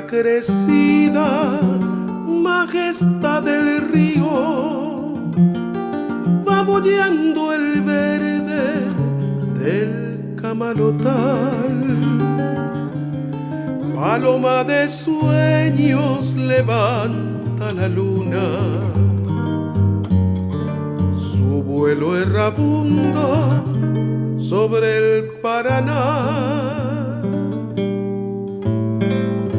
la crecida majestad del río va bollando el verde del camalotal. Paloma de sueños levanta la luna, su vuelo errabundo sobre el Paraná.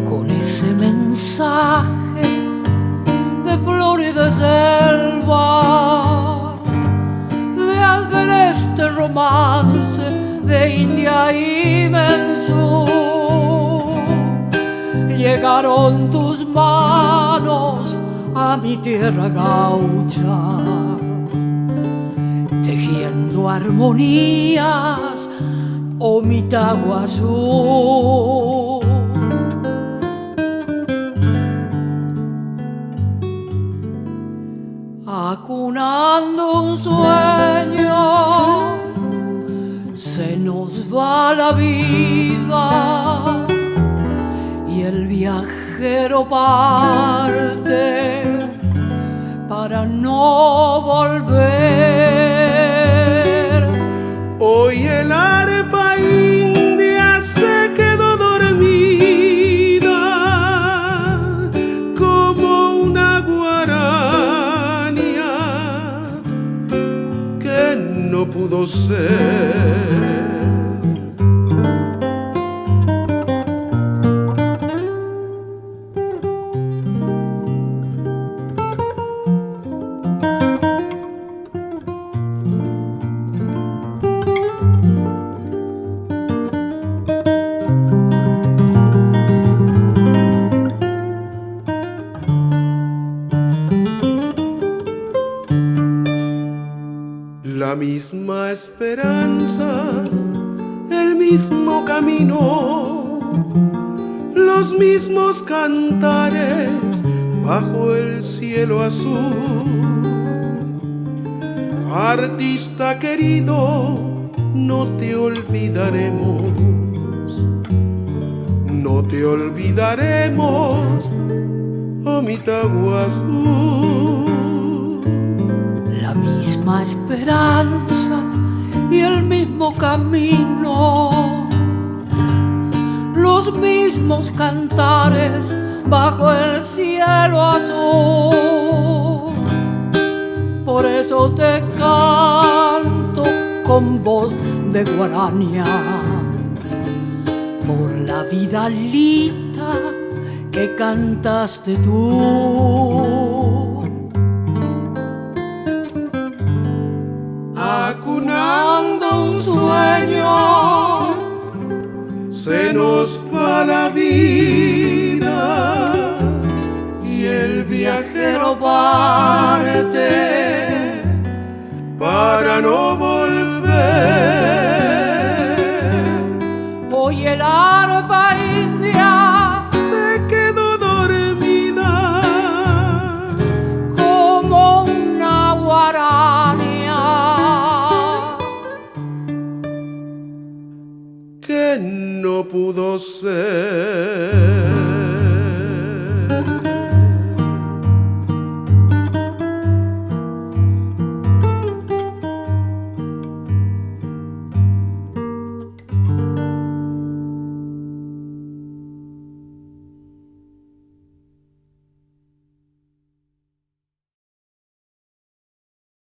Con ese mensaje de flor y de selva, de agreste romance de India y Mensú, llegaron tus manos a mi tierra gaucha, tejiendo armonías, oh mi Taguazú. Acunando un sueño, se nos va la vida y el viajero parte para no volver. Hoy el arpa india se quedó dormida como una guarania que no pudo ser. La misma esperanza, el mismo camino, los mismos cantares bajo el cielo azul. Artista querido, no te olvidaremos, no te olvidaremos, oh mi Taguazú. La misma esperanza y el mismo camino, los mismos cantares bajo el cielo azul. Por eso te canto con voz de guarania, por la vidalita que cantaste tú. Acunando un sueño, se nos va la vida y el viajero parte para no volver. Hoy el arpa india se quedó dormida como una guarania que no pudo ser.